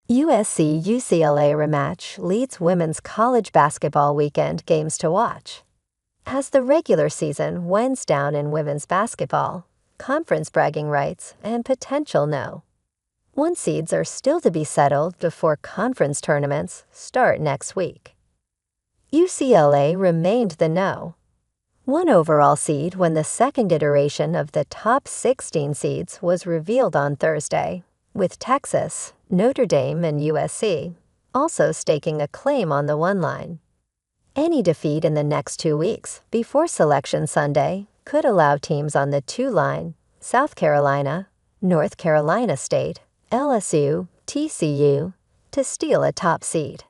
USC-UCLA rematch leads women's college basketball weekend games to watch. As the regular season winds down in women's basketball, conference bragging rights and potential one seeds are still to be settled before conference tournaments start next week. UCLA remained the one overall seed when the second iteration of the top 16 seeds was revealed on Thursday, with Texas, Notre Dame, and USC also staking a claim on the one line. Any defeat in the next 2 weeks before Selection Sunday could allow teams on the 2 line, South Carolina, North Carolina State, LSU, TCU, to steal a top seed.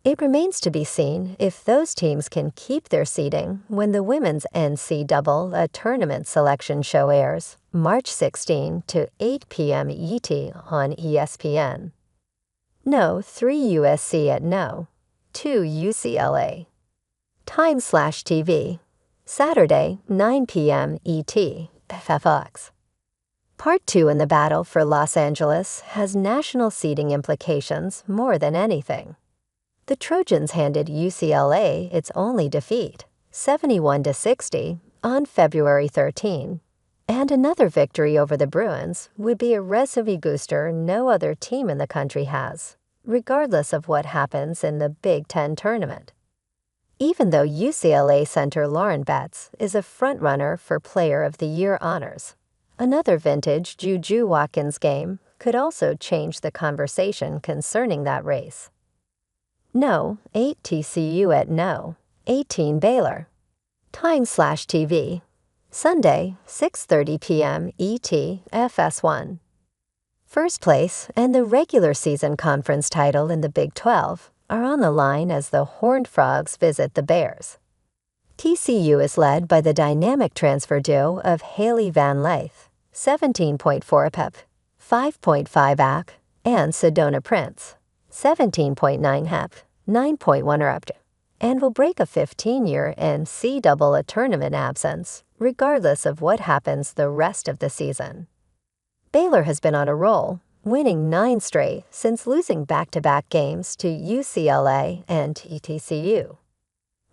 It remains to be seen if those teams can keep their seeding when the women's NCAA tournament selection show airs March 16 to 8 p.m. ET on ESPN. 3 USC at 2 UCLA. Time/TV. Saturday, 9 p.m. ET, FFX. Part 2 in the battle for Los Angeles has national seeding implications more than anything. The Trojans handed UCLA its only defeat, 71-60, on February 13, and another victory over the Bruins would be a resume booster no other team in the country has, regardless of what happens in the Big Ten tournament. Even though UCLA center Lauren Betts is a frontrunner for Player of the Year honors, another vintage Juju Watkins game could also change the conversation concerning that race. 8 TCU at 18 Baylor. Time/TV. Sunday, 6:30 p.m. ET, FS1. First place and the regular season conference title in the Big 12 are on the line as the Horned Frogs visit the Bears. TCU is led by the dynamic transfer duo of Haley Van Leith, 17.4 PEP, 5.5 AC, and Sedona Prince, 17.9 HEP, 9.1 REP, and will break a 15-year NCAA tournament absence, regardless of what happens the rest of the season. Baylor has been on a roll, winning 9 straight since losing back-to-back games to UCLA and TCU.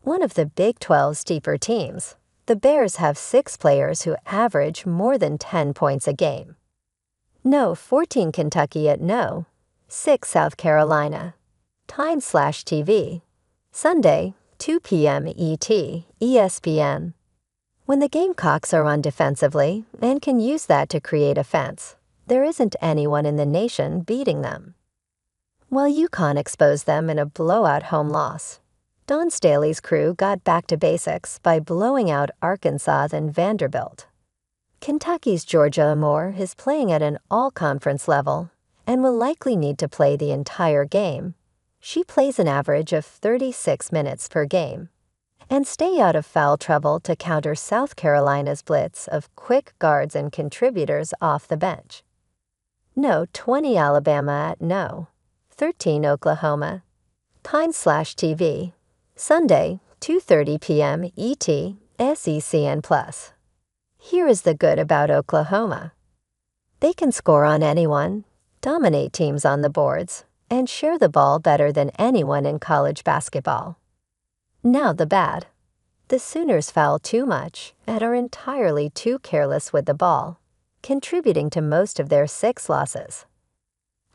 One of the Big 12's deeper teams, the Bears have 6 players who average more than 10 points a game. 14 Kentucky at 6 South Carolina. Time/TV. Sunday, 2 p.m. ET, ESPN. When the Gamecocks are on defensively and can use that to create offense, there isn't anyone in the nation beating them. While UConn exposed them in a blowout home loss, Don Staley's crew got back to basics by blowing out Arkansas and Vanderbilt. Kentucky's Georgia Amore is playing at an all-conference level and will likely need to play the entire game. She plays an average of 36 minutes per game, and stay out of foul trouble to counter South Carolina's blitz of quick guards and contributors off the bench. 20 Alabama at 13 Oklahoma. Time/TV. Sunday, 2:30 p.m. ET, SECN+. Here is the good about Oklahoma. They can score on anyone, dominate teams on the boards, and share the ball better than anyone in college basketball. Now the bad. The Sooners foul too much and are entirely too careless with the ball, contributing to most of their 6 losses.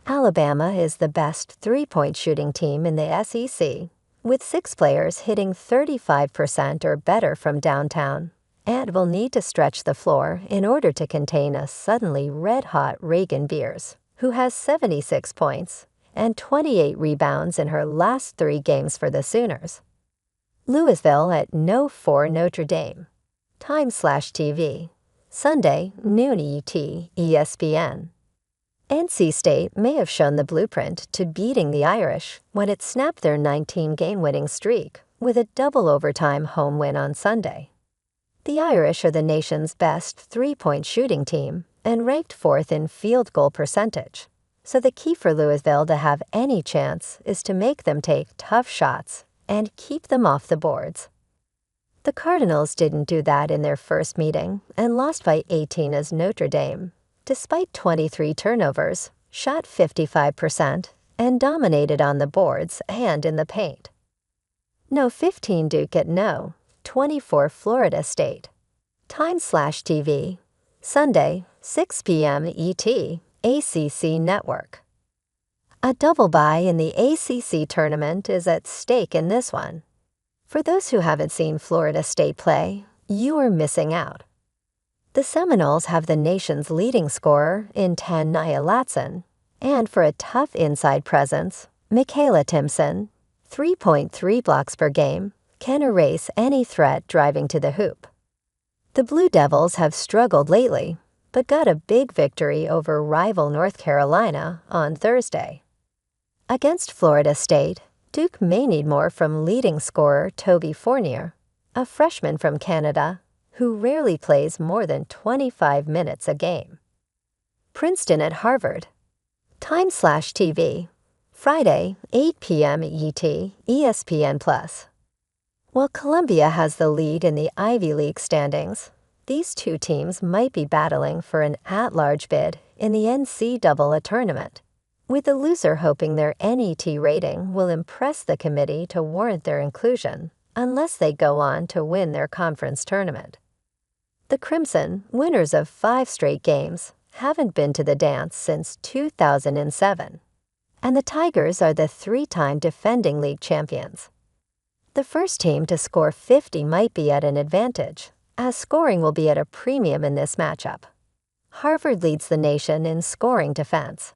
Alabama is the best 3-point shooting team in the SEC, with 6 players hitting 35% or better from downtown, and will need to stretch the floor in order to contain a suddenly red-hot Reagan Beers, who has 76 points and 28 rebounds in her last 3 games for the Sooners. Louisville at 4 Notre Dame. Time/TV. Sunday, noon ET, ESPN. NC State may have shown the blueprint to beating the Irish when it snapped their 19-game winning streak with a double overtime home win on Sunday. The Irish are the nation's best 3-point shooting team and ranked 4th in field goal percentage, so the key for Louisville to have any chance is to make them take tough shots and keep them off the boards. The Cardinals didn't do that in their first meeting and lost by 18 as Notre Dame, despite 23 turnovers, shot 55%, and dominated on the boards and in the paint. No 15 Duke at no 24 Florida State. Time/TV, Sunday, 6 p.m. ET, ACC Network. A double bye in the ACC tournament is at stake in this one. For those who haven't seen Florida State play, you are missing out. The Seminoles have the nation's leading scorer in Nia Latson, and for a tough inside presence, Michaela Timpson, 3.3 blocks per game, can erase any threat driving to the hoop. The Blue Devils have struggled lately, but got a big victory over rival North Carolina on Thursday. Against Florida State, Duke may need more from leading scorer Toby Fournier, a freshman from Canada who rarely plays more than 25 minutes a game. Princeton at Harvard. Time/TV, Friday, 8 p.m. ET, ESPN+. While Columbia has the lead in the Ivy League standings, these two teams might be battling for an at-large bid in the NCAA tournament, with the loser hoping their NET rating will impress the committee to warrant their inclusion unless they go on to win their conference tournament. The Crimson, winners of 5 straight games, haven't been to the dance since 2007, and the Tigers are the 3-time defending league champions. The first team to score 50 might be at an advantage, as scoring will be at a premium in this matchup. Harvard leads the nation in scoring defense,